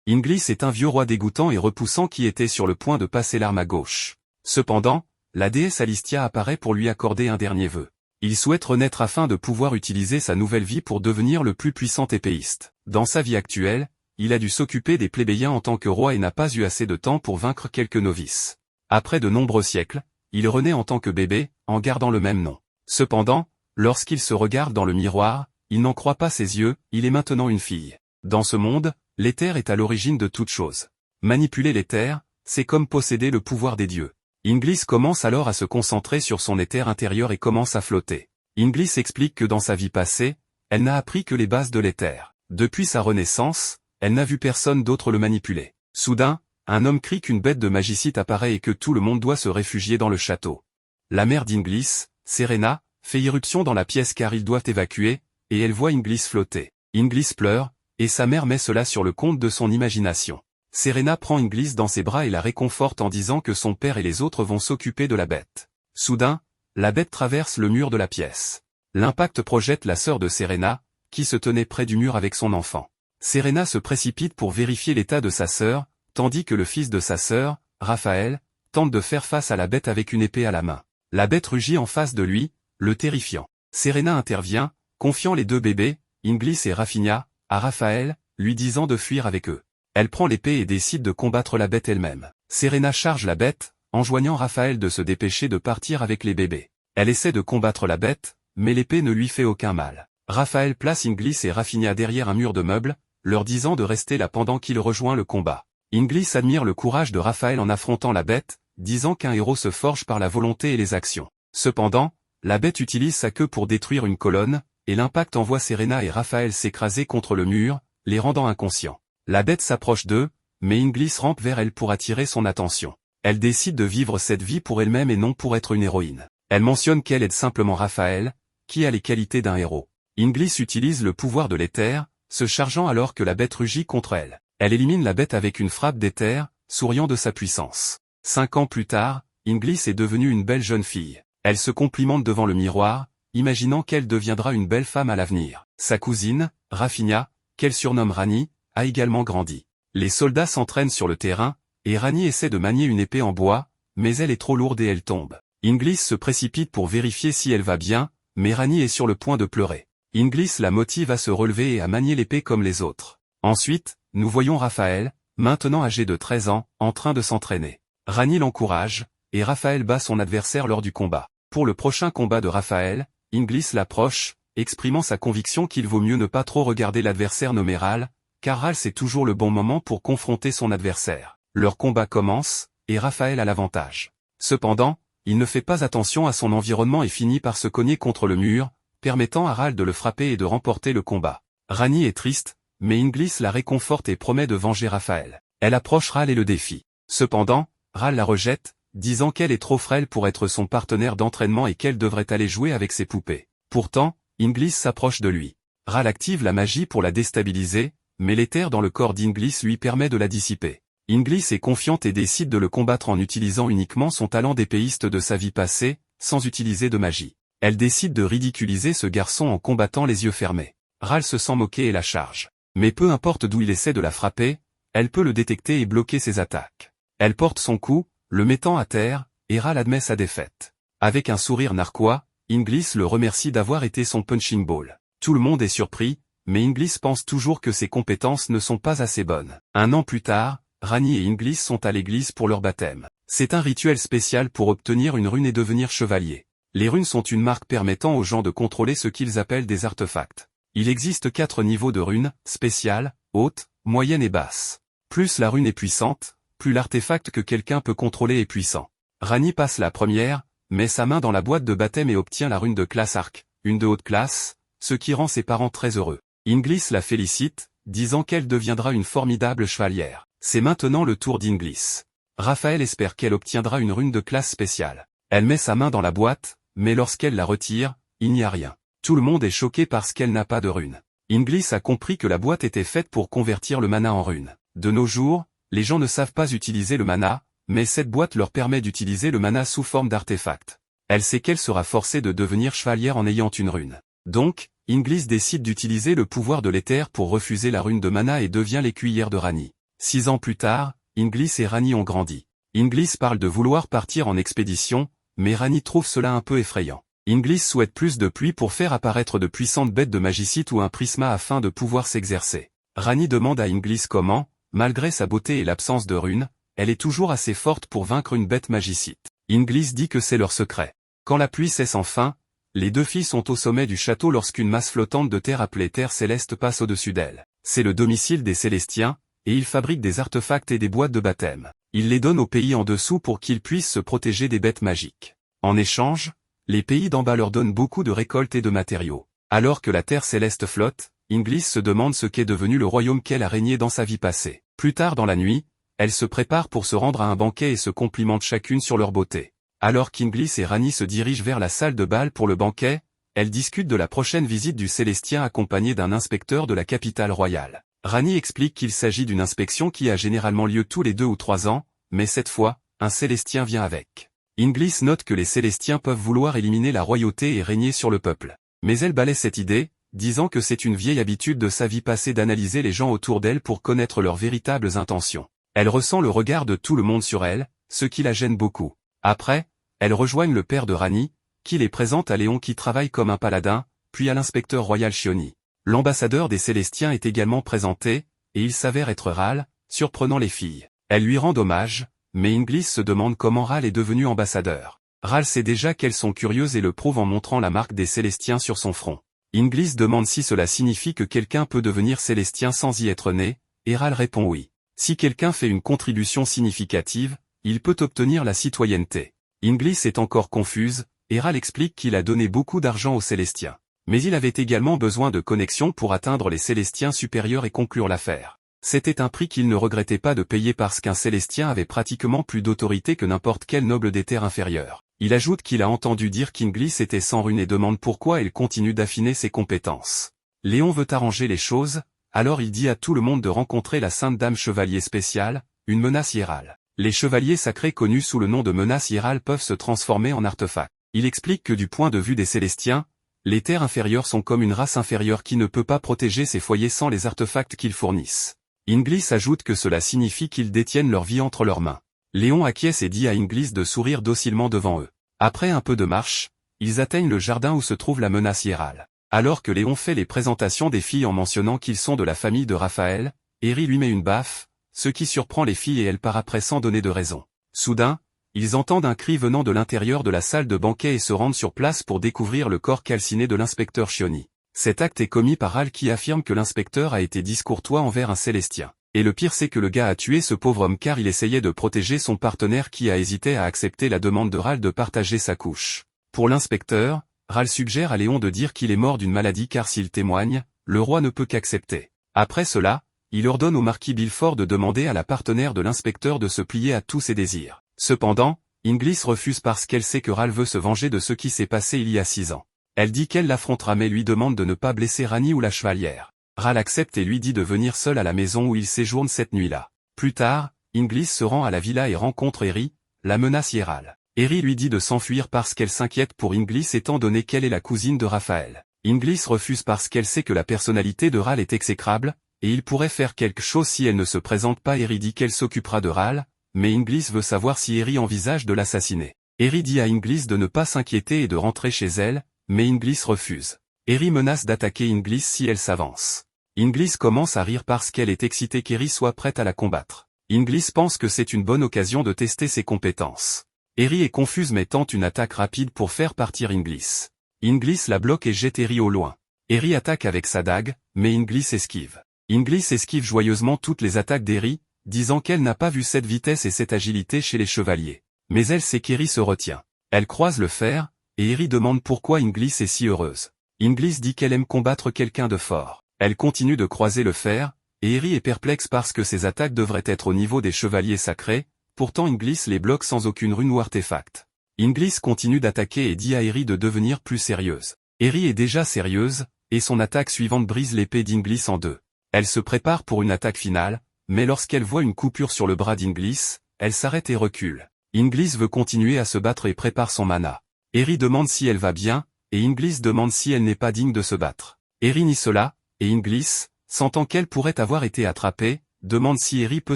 Inglis est un vieux roi dégoûtant et repoussant qui était sur le point de passer l'arme à gauche. Cependant, la déesse Alistia apparaît pour lui accorder un dernier vœu. Il souhaite renaître afin de pouvoir utiliser sa nouvelle vie pour devenir le plus puissant épéiste. Dans sa vie actuelle, il a dû s'occuper des plébéiens en tant que roi et n'a pas eu assez de temps pour vaincre quelques novices. Après de nombreux siècles, il renaît en tant que bébé, en gardant le même nom. Cependant, lorsqu'il se regarde dans le miroir, il n'en croit pas ses yeux, il est maintenant une fille. Dans ce monde, l'éther est à l'origine de toute chose. Manipuler l'éther, c'est comme posséder le pouvoir des dieux. Inglis commence alors à se concentrer sur son éther intérieur et commence à flotter. Inglis explique que dans sa vie passée, elle n'a appris que les bases de l'éther. Depuis sa renaissance, elle n'a vu personne d'autre le manipuler. Soudain, un homme crie qu'une bête de magicite apparaît et que tout le monde doit se réfugier dans le château. La mère d'Inglis, Serena, fait irruption dans la pièce car ils doivent évacuer, et elle voit Inglis flotter. Inglis pleure, et sa mère met cela sur le compte de son imagination. Serena prend Inglis dans ses bras et la réconforte en disant que son père et les autres vont s'occuper de la bête. Soudain, la bête traverse le mur de la pièce. L'impact projette la sœur de Serena, qui se tenait près du mur avec son enfant. Serena se précipite pour vérifier l'état de sa sœur, tandis que le fils de sa sœur, Raphaël, tente de faire face à la bête avec une épée à la main. La bête rugit en face de lui, le terrifiant. Serena intervient, confiant les deux bébés, Inglis et Rafinha, à Raphaël, lui disant de fuir avec eux. Elle prend l'épée et décide de combattre la bête elle-même. Serena charge la bête, enjoignant Raphaël de se dépêcher de partir avec les bébés. Elle essaie de combattre la bête, mais l'épée ne lui fait aucun mal. Raphaël place Inglis et Rafinha derrière un mur de meubles, leur disant de rester là pendant qu'il rejoint le combat. Inglis admire le courage de Raphaël en affrontant la bête, disant qu'un héros se forge par la volonté et les actions. Cependant, la bête utilise sa queue pour détruire une colonne, et l'impact envoie Serena et Raphaël s'écraser contre le mur, les rendant inconscients. La bête s'approche d'eux, mais Inglis rampe vers elle pour attirer son attention. Elle décide de vivre cette vie pour elle-même et non pour être une héroïne. Elle mentionne qu'elle aide simplement Raphaël, qui a les qualités d'un héros. Inglis utilise le pouvoir de l'éther, se chargeant alors que la bête rugit contre elle. Elle élimine la bête avec une frappe d'éther, souriant de sa puissance. 5 ans plus tard, Inglis est devenue une belle jeune fille. Elle se complimente devant le miroir, imaginant qu'elle deviendra une belle femme à l'avenir. Sa cousine, Rafinha, qu'elle surnomme Rani, a également grandi. Les soldats s'entraînent sur le terrain, et Rani essaie de manier une épée en bois, mais elle est trop lourde et elle tombe. Inglis se précipite pour vérifier si elle va bien, mais Rani est sur le point de pleurer. Inglis la motive à se relever et à manier l'épée comme les autres. Ensuite, nous voyons Raphaël, maintenant âgé de 13 ans, en train de s'entraîner. Rani l'encourage, et Raphaël bat son adversaire lors du combat. Pour le prochain combat de Raphaël, Inglis l'approche, exprimant sa conviction qu'il vaut mieux ne pas trop regarder l'adversaire nommé Ral, car Ral c'est toujours le bon moment pour confronter son adversaire. Leur combat commence, et Raphaël a l'avantage. Cependant, il ne fait pas attention à son environnement et finit par se cogner contre le mur, permettant à Ral de le frapper et de remporter le combat. Rani est triste, mais Inglis la réconforte et promet de venger Raphaël. Elle approche Ral et le défie. Cependant, Ral la rejette, disant qu'elle est trop frêle pour être son partenaire d'entraînement et qu'elle devrait aller jouer avec ses poupées. Pourtant, Inglis s'approche de lui. Ral active la magie pour la déstabiliser, mais l'éther dans le corps d'Inglis lui permet de la dissiper. Inglis est confiante et décide de le combattre en utilisant uniquement son talent d'épéiste de sa vie passée, sans utiliser de magie. Elle décide de ridiculiser ce garçon en combattant les yeux fermés. Ral se sent moqué et la charge. Mais peu importe d'où il essaie de la frapper, elle peut le détecter et bloquer ses attaques. Elle porte son coup, le mettant à terre, et Ral admet sa défaite. Avec un sourire narquois, Inglis le remercie d'avoir été son punching ball. Tout le monde est surpris, mais Inglis pense toujours que ses compétences ne sont pas assez bonnes. Un an plus tard, Rani et Inglis sont à l'église pour leur baptême. C'est un rituel spécial pour obtenir une rune et devenir chevalier. Les runes sont une marque permettant aux gens de contrôler ce qu'ils appellent des artefacts. Il existe 4 niveaux de runes, spéciales, hautes, moyennes et basses. Plus la rune est puissante, plus l'artefact que quelqu'un peut contrôler est puissant. Rani passe la première, met sa main dans la boîte de baptême et obtient la rune de classe arc, une de haute classe, ce qui rend ses parents très heureux. Inglis la félicite, disant qu'elle deviendra une formidable chevalière. C'est maintenant le tour d'Inglis. Raphaël espère qu'elle obtiendra une rune de classe spéciale. Elle met sa main dans la boîte, mais lorsqu'elle la retire, il n'y a rien. Tout le monde est choqué parce qu'elle n'a pas de rune. Inglis a compris que la boîte était faite pour convertir le mana en rune. De nos jours, les gens ne savent pas utiliser le mana, mais cette boîte leur permet d'utiliser le mana sous forme d'artefact. Elle sait qu'elle sera forcée de devenir chevalière en ayant une rune. Donc, Inglis décide d'utiliser le pouvoir de l'éther pour refuser la rune de mana et devient l'écuyère de Rani. 6 ans plus tard, Inglis et Rani ont grandi. Inglis parle de vouloir partir en expédition, mais Rani trouve cela un peu effrayant. Inglis souhaite plus de pluie pour faire apparaître de puissantes bêtes de magicite ou un prisma afin de pouvoir s'exercer. Rani demande à Inglis comment, malgré sa beauté et l'absence de runes, elle est toujours assez forte pour vaincre une bête magicite. Inglis dit que c'est leur secret. Quand la pluie cesse enfin, les deux filles sont au sommet du château lorsqu'une masse flottante de terre appelée Terre Céleste passe au-dessus d'elles. C'est le domicile des Célestiens, et ils fabriquent des artefacts et des boîtes de baptême. Ils les donnent aux pays en dessous pour qu'ils puissent se protéger des bêtes magiques. En échange, les pays d'en bas leur donnent beaucoup de récoltes et de matériaux. Alors que la Terre Céleste flotte, Inglis se demande ce qu'est devenu le royaume qu'elle a régné dans sa vie passée. Plus tard dans la nuit, elle se prépare pour se rendre à un banquet et se complimente chacune sur leur beauté. Alors qu'Inglis et Rani se dirigent vers la salle de bal pour le banquet, elles discutent de la prochaine visite du Célestien accompagné d'un inspecteur de la capitale royale. Rani explique qu'il s'agit d'une inspection qui a généralement lieu tous les 2 ou 3 ans, mais cette fois, un Célestien vient avec. Inglis note que les Célestiens peuvent vouloir éliminer la royauté et régner sur le peuple. Mais elle balaie cette idée, disant que c'est une vieille habitude de sa vie passée d'analyser les gens autour d'elle pour connaître leurs véritables intentions. Elle ressent le regard de tout le monde sur elle, ce qui la gêne beaucoup. Après, elles rejoignent le père de Rani, qui les présente à Léon qui travaille comme un paladin, puis à l'inspecteur royal Chioni. L'ambassadeur des Célestiens est également présenté, et il s'avère être Ral, surprenant les filles. Elle lui rend hommage, mais Inglis se demande comment Ral est devenu ambassadeur. Ral sait déjà qu'elles sont curieuses et le prouve en montrant la marque des Célestiens sur son front. Inglis demande si cela signifie que quelqu'un peut devenir Célestien sans y être né, et Ral répond oui. Si quelqu'un fait une contribution significative, il peut obtenir la citoyenneté. Inglis est encore confuse, et Ral explique qu'il a donné beaucoup d'argent aux Célestiens. Mais il avait également besoin de connexions pour atteindre les Célestiens supérieurs et conclure l'affaire. C'était un prix qu'il ne regrettait pas de payer parce qu'un Célestien avait pratiquement plus d'autorité que n'importe quel noble des terres inférieures. Il ajoute qu'il a entendu dire qu'Inglis était sans rune et demande pourquoi elle continue d'affiner ses compétences. Léon veut arranger les choses, alors il dit à tout le monde de rencontrer la Sainte Dame Chevalier spéciale, une menace hiérale. Les chevaliers sacrés connus sous le nom de menace hiérale peuvent se transformer en artefacts. Il explique que du point de vue des Célestiens, les terres inférieures sont comme une race inférieure qui ne peut pas protéger ses foyers sans les artefacts qu'ils fournissent. Inglis ajoute que cela signifie qu'ils détiennent leur vie entre leurs mains. Léon acquiesce et dit à Inglis de sourire docilement devant eux. Après un peu de marche, ils atteignent le jardin où se trouve la menace hiérale. Alors que Léon fait les présentations des filles en mentionnant qu'ils sont de la famille de Raphaël, Eri lui met une baffe, ce qui surprend les filles et elle part après sans donner de raison. Soudain, ils entendent un cri venant de l'intérieur de la salle de banquet et se rendent sur place pour découvrir le corps calciné de l'inspecteur Chioni. Cet acte est commis par Ral qui affirme que l'inspecteur a été discourtois envers un Célestien. Et le pire c'est que le gars a tué ce pauvre homme car il essayait de protéger son partenaire qui a hésité à accepter la demande de Ral de partager sa couche. Pour l'inspecteur, Ral suggère à Léon de dire qu'il est mort d'une maladie car s'il témoigne, le roi ne peut qu'accepter. Après cela, il ordonne au marquis Bilford de demander à la partenaire de l'inspecteur de se plier à tous ses désirs. Cependant, Inglis refuse parce qu'elle sait que Ral veut se venger de ce qui s'est passé il y a 6 ans. Elle dit qu'elle l'affrontera mais lui demande de ne pas blesser Rani ou la chevalière. Ral accepte et lui dit de venir seul à la maison où il séjourne cette nuit-là. Plus tard, Inglis se rend à la villa et rencontre Eri, la menace hiérale. Eri lui dit de s'enfuir parce qu'elle s'inquiète pour Inglis étant donné qu'elle est la cousine de Raphaël. Inglis refuse parce qu'elle sait que la personnalité de Ral est exécrable, et il pourrait faire quelque chose si elle ne se présente pas. Eri dit qu'elle s'occupera de Ral, mais Inglis veut savoir si Eri envisage de l'assassiner. Eri dit à Inglis de ne pas s'inquiéter et de rentrer chez elle, mais Inglis refuse. Eri menace d'attaquer Inglis si elle s'avance. Inglis commence à rire parce qu'elle est excitée qu'Eri soit prête à la combattre. Inglis pense que c'est une bonne occasion de tester ses compétences. Eri est confuse mais tente une attaque rapide pour faire partir Inglis. Inglis la bloque et jette Eri au loin. Eri attaque avec sa dague, mais Inglis esquive. Inglis esquive joyeusement toutes les attaques d'Eri, disant qu'elle n'a pas vu cette vitesse et cette agilité chez les chevaliers. Mais elle sait qu'Eri se retient. Elle croise le fer, et Eri demande pourquoi Inglis est si heureuse. Inglis dit qu'elle aime combattre quelqu'un de fort. Elle continue de croiser le fer, et Eri est perplexe parce que ses attaques devraient être au niveau des chevaliers sacrés, pourtant Inglis les bloque sans aucune rune ou artefact. Inglis continue d'attaquer et dit à Eri de devenir plus sérieuse. Eri est déjà sérieuse, et son attaque suivante brise l'épée d'Inglis en deux. Elle se prépare pour une attaque finale, mais lorsqu'elle voit une coupure sur le bras d'Inglis, elle s'arrête et recule. Inglis veut continuer à se battre et prépare son mana. Eri demande si elle va bien, et Inglis demande si elle n'est pas digne de se battre. Eri nie cela, et Inglis, sentant qu'elle pourrait avoir été attrapée, demande si Eri peut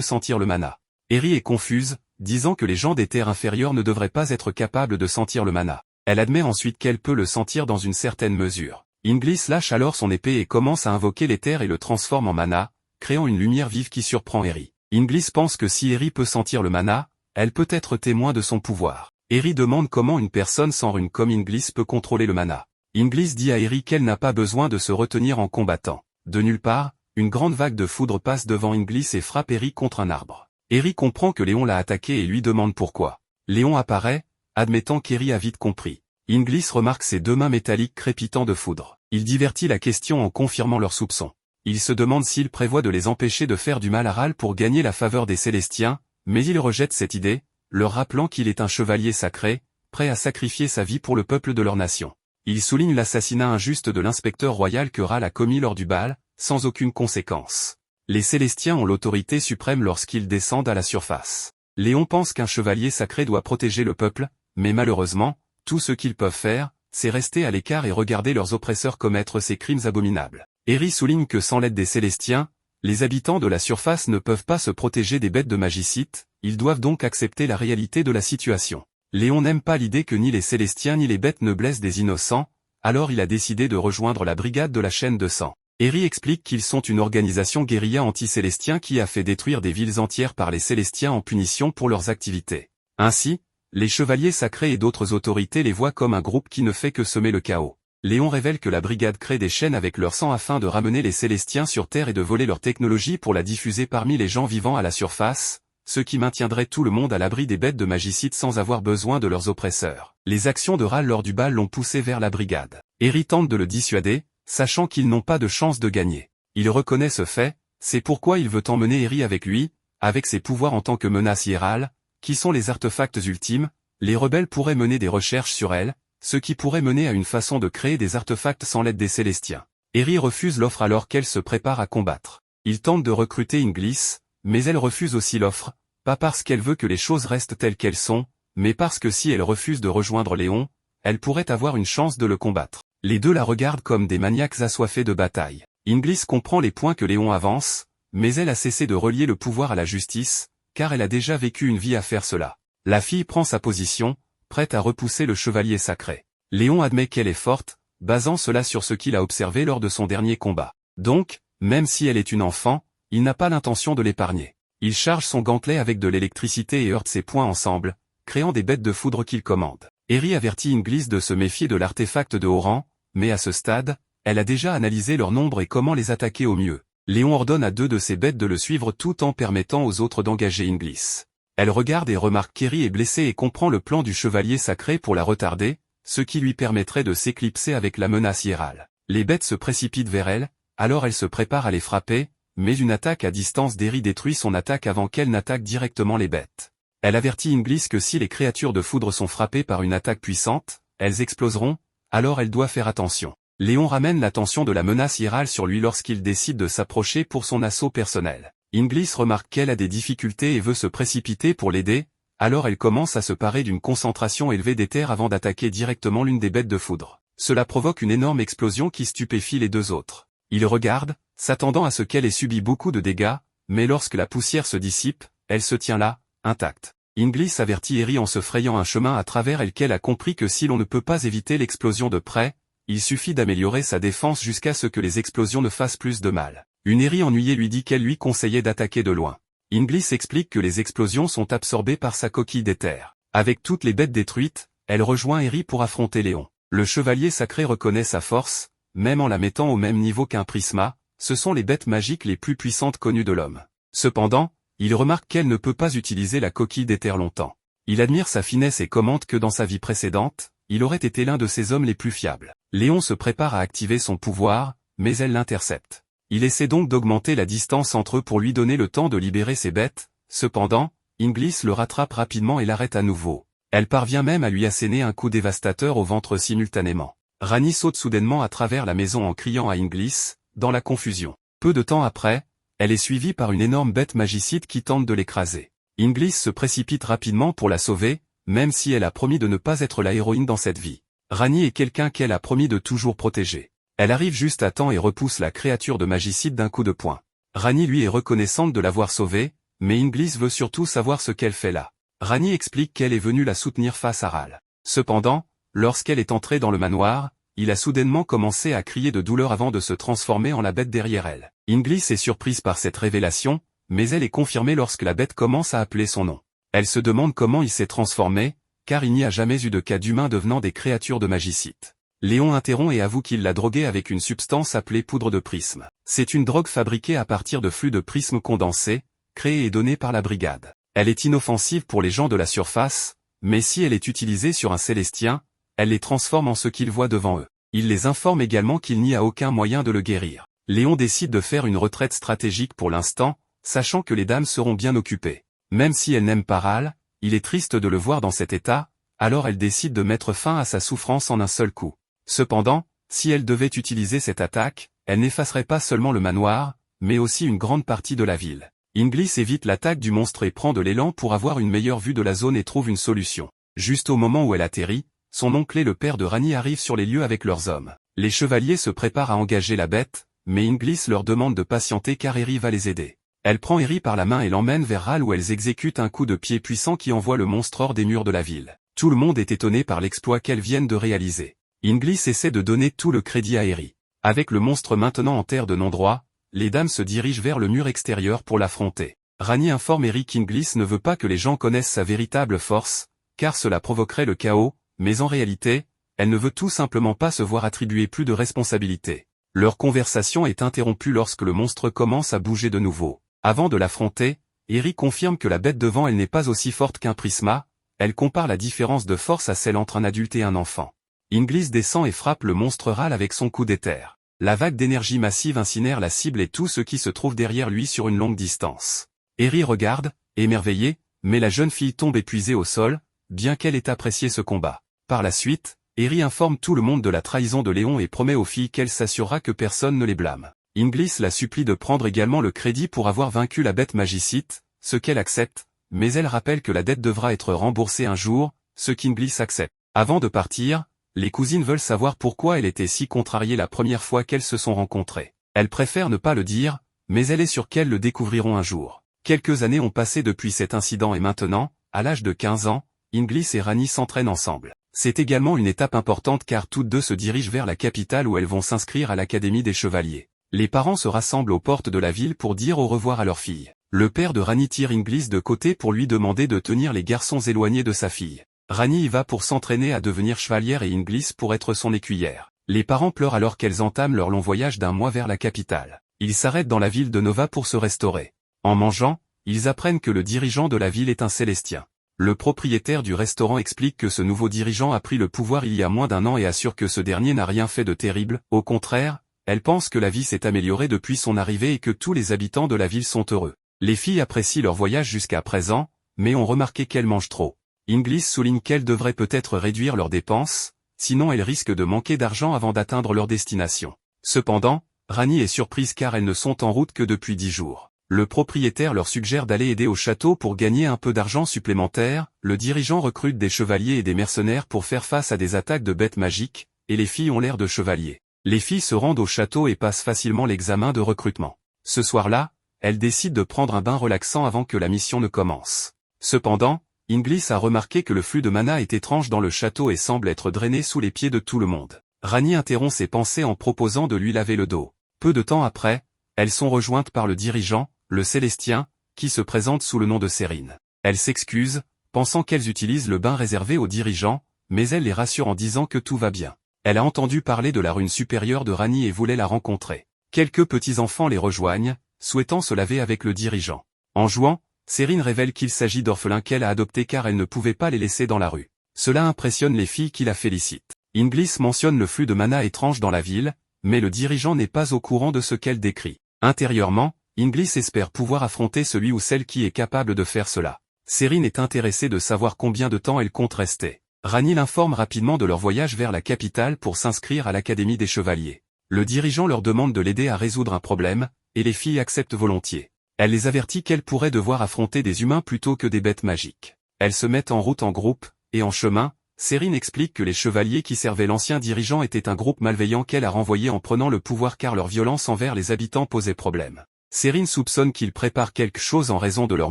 sentir le mana. Eri est confuse, disant que les gens des terres inférieures ne devraient pas être capables de sentir le mana. Elle admet ensuite qu'elle peut le sentir dans une certaine mesure. Inglis lâche alors son épée et commence à invoquer l'éther et le transforme en mana, créant une lumière vive qui surprend Eri. Inglis pense que si Eri peut sentir le mana, elle peut être témoin de son pouvoir. Eri demande comment une personne sans rune comme Inglis peut contrôler le mana. Inglis dit à Eri qu'elle n'a pas besoin de se retenir en combattant. De nulle part, une grande vague de foudre passe devant Inglis et frappe Eri contre un arbre. Eri comprend que Léon l'a attaqué et lui demande pourquoi. Léon apparaît, admettant qu'Eri a vite compris. Inglis remarque ses deux mains métalliques crépitant de foudre. Il divertit la question en confirmant leurs soupçons. Il se demande s'il prévoit de les empêcher de faire du mal à Ral pour gagner la faveur des Célestiens, mais il rejette cette idée, leur rappelant qu'il est un chevalier sacré, prêt à sacrifier sa vie pour le peuple de leur nation. Il souligne l'assassinat injuste de l'inspecteur royal que Ral a commis lors du bal, sans aucune conséquence. Les Célestiens ont l'autorité suprême lorsqu'ils descendent à la surface. Léon pense qu'un chevalier sacré doit protéger le peuple, mais malheureusement, tout ce qu'ils peuvent faire, c'est rester à l'écart et regarder leurs oppresseurs commettre ces crimes abominables. Eri souligne que sans l'aide des Célestiens, les habitants de la surface ne peuvent pas se protéger des bêtes de magicites, ils doivent donc accepter la réalité de la situation. Léon n'aime pas l'idée que ni les Célestiens ni les bêtes ne blessent des innocents, alors il a décidé de rejoindre la brigade de la chaîne de sang. Eri explique qu'ils sont une organisation guérilla anti-célestien qui a fait détruire des villes entières par les Célestiens en punition pour leurs activités. Ainsi, les chevaliers sacrés et d'autres autorités les voient comme un groupe qui ne fait que semer le chaos. Léon révèle que la brigade crée des chaînes avec leur sang afin de ramener les Célestiens sur Terre et de voler leur technologie pour la diffuser parmi les gens vivant à la surface, ce qui maintiendrait tout le monde à l'abri des bêtes de magicites sans avoir besoin de leurs oppresseurs. Les actions de Ral lors du bal l'ont poussé vers la brigade. Eri tente de le dissuader, sachant qu'ils n'ont pas de chance de gagner. Il reconnaît ce fait, c'est pourquoi il veut emmener Eri avec lui, avec ses pouvoirs en tant que menace hiérale, qui sont les artefacts ultimes. Les rebelles pourraient mener des recherches sur elle, ce qui pourrait mener à une façon de créer des artefacts sans l'aide des Célestiens. Eri refuse l'offre alors qu'elle se prépare à combattre. Il tente de recruter Inglis, mais elle refuse aussi l'offre, pas parce qu'elle veut que les choses restent telles qu'elles sont, mais parce que si elle refuse de rejoindre Léon, elle pourrait avoir une chance de le combattre. Les deux la regardent comme des maniaques assoiffés de bataille. Inglis comprend les points que Léon avance, mais elle a cessé de relier le pouvoir à la justice, car elle a déjà vécu une vie à faire cela. La fille prend sa position, prête à repousser le chevalier sacré. Léon admet qu'elle est forte, basant cela sur ce qu'il a observé lors de son dernier combat. Donc, même si elle est une enfant, il n'a pas l'intention de l'épargner. Il charge son gantelet avec de l'électricité et heurte ses poings ensemble, créant des bêtes de foudre qu'il commande. Eri avertit Inglis de se méfier de l'artefact de haut rang, mais à ce stade, elle a déjà analysé leur nombre et comment les attaquer au mieux. Léon ordonne à deux de ses bêtes de le suivre tout en permettant aux autres d'engager Inglis. Elle regarde et remarque qu'Eri est blessée et comprend le plan du chevalier sacré pour la retarder, ce qui lui permettrait de s'éclipser avec la menace hiérale. Les bêtes se précipitent vers elle, alors elle se prépare à les frapper, mais une attaque à distance d'Eri détruit son attaque avant qu'elle n'attaque directement les bêtes. Elle avertit Inglis que si les créatures de foudre sont frappées par une attaque puissante, elles exploseront, alors elle doit faire attention. Léon ramène l'attention de la menace hiérale sur lui lorsqu'il décide de s'approcher pour son assaut personnel. Inglis remarque qu'elle a des difficultés et veut se précipiter pour l'aider, alors elle commence à se parer d'une concentration élevée d'éther avant d'attaquer directement l'une des bêtes de foudre. Cela provoque une énorme explosion qui stupéfie les deux autres. Il regarde, s'attendant à ce qu'elle ait subi beaucoup de dégâts, mais lorsque la poussière se dissipe, elle se tient là, intacte. Inglis avertit Eri en se frayant un chemin à travers elle qu'elle a compris que si l'on ne peut pas éviter l'explosion de près, il suffit d'améliorer sa défense jusqu'à ce que les explosions ne fassent plus de mal. Une Eri ennuyée lui dit qu'elle lui conseillait d'attaquer de loin. Inglis explique que les explosions sont absorbées par sa coquille d'éther. Avec toutes les bêtes détruites, elle rejoint Eri pour affronter Léon. Le chevalier sacré reconnaît sa force, même en la mettant au même niveau qu'un prisma, ce sont les bêtes magiques les plus puissantes connues de l'homme. Cependant, il remarque qu'elle ne peut pas utiliser la coquille d'éther longtemps. Il admire sa finesse et commente que dans sa vie précédente, il aurait été l'un de ses hommes les plus fiables. Léon se prépare à activer son pouvoir, mais elle l'intercepte. Il essaie donc d'augmenter la distance entre eux pour lui donner le temps de libérer ses bêtes, cependant, Inglis le rattrape rapidement et l'arrête à nouveau. Elle parvient même à lui asséner un coup dévastateur au ventre simultanément. Rani saute soudainement à travers la maison en criant à Inglis, dans la confusion. Peu de temps après, elle est suivie par une énorme bête magicide qui tente de l'écraser. Inglis se précipite rapidement pour la sauver, même si elle a promis de ne pas être la héroïne dans cette vie. Rani est quelqu'un qu'elle a promis de toujours protéger. Elle arrive juste à temps et repousse la créature de magicide d'un coup de poing. Rani lui est reconnaissante de l'avoir sauvée, mais Inglis veut surtout savoir ce qu'elle fait là. Rani explique qu'elle est venue la soutenir face à Ral. Cependant, lorsqu'elle est entrée dans le manoir, il a soudainement commencé à crier de douleur avant de se transformer en la bête derrière elle. Inglis est surprise par cette révélation, mais elle est confirmée lorsque la bête commence à appeler son nom. Elle se demande comment il s'est transformé, car il n'y a jamais eu de cas d'humains devenant des créatures de magicites. Léon interrompt et avoue qu'il l'a droguée avec une substance appelée poudre de prisme. C'est une drogue fabriquée à partir de flux de prisme condensés, créée et donnée par la brigade. Elle est inoffensive pour les gens de la surface, mais si elle est utilisée sur un Célestien, elle les transforme en ce qu'ils voient devant eux. Il les informe également qu'il n'y a aucun moyen de le guérir. Léon décide de faire une retraite stratégique pour l'instant, sachant que les dames seront bien occupées. Même si elle n'aime pas Ral, il est triste de le voir dans cet état, alors elle décide de mettre fin à sa souffrance en un seul coup. Cependant, si elle devait utiliser cette attaque, elle n'effacerait pas seulement le manoir, mais aussi une grande partie de la ville. Inglis évite l'attaque du monstre et prend de l'élan pour avoir une meilleure vue de la zone et trouve une solution. Juste au moment où elle atterrit, son oncle et le père de Rani arrivent sur les lieux avec leurs hommes. Les chevaliers se préparent à engager la bête, mais Inglis leur demande de patienter car Eri va les aider. Elle prend Eri par la main et l'emmène vers Ral où elles exécutent un coup de pied puissant qui envoie le monstre hors des murs de la ville. Tout le monde est étonné par l'exploit qu'elles viennent de réaliser. Inglis essaie de donner tout le crédit à Eri. Avec le monstre maintenant en terre de non-droit, les dames se dirigent vers le mur extérieur pour l'affronter. Rani informe Eri qu'Inglis ne veut pas que les gens connaissent sa véritable force, car cela provoquerait le chaos, mais en réalité, elle ne veut tout simplement pas se voir attribuer plus de responsabilités. Leur conversation est interrompue lorsque le monstre commence à bouger de nouveau. Avant de l'affronter, Eri confirme que la bête devant elle n'est pas aussi forte qu'un prisma, elle compare la différence de force à celle entre un adulte et un enfant. Inglis descend et frappe le monstre Ral avec son coup d'éther. La vague d'énergie massive incinère la cible et tout ce qui se trouve derrière lui sur une longue distance. Eri regarde, émerveillée, mais la jeune fille tombe épuisée au sol, bien qu'elle ait apprécié ce combat. Par la suite, Eri informe tout le monde de la trahison de Léon et promet aux filles qu'elle s'assurera que personne ne les blâme. Inglis la supplie de prendre également le crédit pour avoir vaincu la bête magicite, ce qu'elle accepte, mais elle rappelle que la dette devra être remboursée un jour, ce qu'Inglis accepte. Avant de partir, les cousines veulent savoir pourquoi elle était si contrariée la première fois qu'elles se sont rencontrées. Elle préfère ne pas le dire, mais elle est sûre qu'elles le découvriront un jour. Quelques années ont passé depuis cet incident et maintenant, à l'âge de 15 ans, Inglis et Rani s'entraînent ensemble. C'est également une étape importante car toutes deux se dirigent vers la capitale où elles vont s'inscrire à l'Académie des Chevaliers. Les parents se rassemblent aux portes de la ville pour dire au revoir à leur fille. Le père de Rani tire Inglis de côté pour lui demander de tenir les garçons éloignés de sa fille. Rani y va pour s'entraîner à devenir chevalière et Inglis pour être son écuyère. Les parents pleurent alors qu'elles entament leur long voyage d'1 mois vers la capitale. Ils s'arrêtent dans la ville de Nova pour se restaurer. En mangeant, ils apprennent que le dirigeant de la ville est un Célestien. Le propriétaire du restaurant explique que ce nouveau dirigeant a pris le pouvoir il y a moins d'1 an et assure que ce dernier n'a rien fait de terrible. Au contraire, elle pense que la vie s'est améliorée depuis son arrivée et que tous les habitants de la ville sont heureux. Les filles apprécient leur voyage jusqu'à présent, mais ont remarqué qu'elles mangent trop. Inglis souligne qu'elles devraient peut-être réduire leurs dépenses, sinon elles risquent de manquer d'argent avant d'atteindre leur destination. Cependant, Rani est surprise car elles ne sont en route que depuis 10 jours. Le propriétaire leur suggère d'aller aider au château pour gagner un peu d'argent supplémentaire, le dirigeant recrute des chevaliers et des mercenaires pour faire face à des attaques de bêtes magiques, et les filles ont l'air de chevaliers. Les filles se rendent au château et passent facilement l'examen de recrutement. Ce soir-là, elles décident de prendre un bain relaxant avant que la mission ne commence. Cependant, Inglis a remarqué que le flux de mana est étrange dans le château et semble être drainé sous les pieds de tout le monde. Rani interrompt ses pensées en proposant de lui laver le dos. Peu de temps après, elles sont rejointes par le dirigeant, le Célestien, qui se présente sous le nom de Sérine. Elle s'excuse, pensant qu'elles utilisent le bain réservé aux dirigeants, mais elle les rassure en disant que tout va bien. Elle a entendu parler de la rune supérieure de Rani et voulait la rencontrer. Quelques petits-enfants les rejoignent, souhaitant se laver avec le dirigeant. En jouant, Sérine révèle qu'il s'agit d'orphelins qu'elle a adoptés car elle ne pouvait pas les laisser dans la rue. Cela impressionne les filles qui la félicitent. Inglis mentionne le flux de mana étrange dans la ville, mais le dirigeant n'est pas au courant de ce qu'elle décrit. Intérieurement, Inglis espère pouvoir affronter celui ou celle qui est capable de faire cela. Sérine est intéressée de savoir combien de temps elle compte rester. Rani l'informe rapidement de leur voyage vers la capitale pour s'inscrire à l'Académie des Chevaliers. Le dirigeant leur demande de l'aider à résoudre un problème, et les filles acceptent volontiers. Elle les avertit qu'elles pourraient devoir affronter des humains plutôt que des bêtes magiques. Elles se mettent en route en groupe, et en chemin, Sérine explique que les chevaliers qui servaient l'ancien dirigeant étaient un groupe malveillant qu'elle a renvoyé en prenant le pouvoir car leur violence envers les habitants posait problème. Sérine soupçonne qu'ils préparent quelque chose en raison de leurs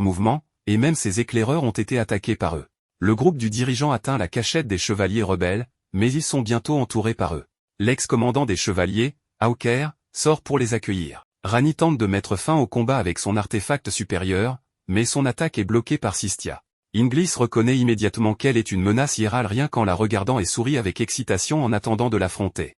mouvements, et même ses éclaireurs ont été attaqués par eux. Le groupe du dirigeant atteint la cachette des chevaliers rebelles, mais ils sont bientôt entourés par eux. L'ex-commandant des chevaliers, Hawker, sort pour les accueillir. Rani tente de mettre fin au combat avec son artefact supérieur, mais son attaque est bloquée par Sistia. Inglis reconnaît immédiatement qu'elle est une menace hiérale rien qu'en la regardant et sourit avec excitation en attendant de l'affronter.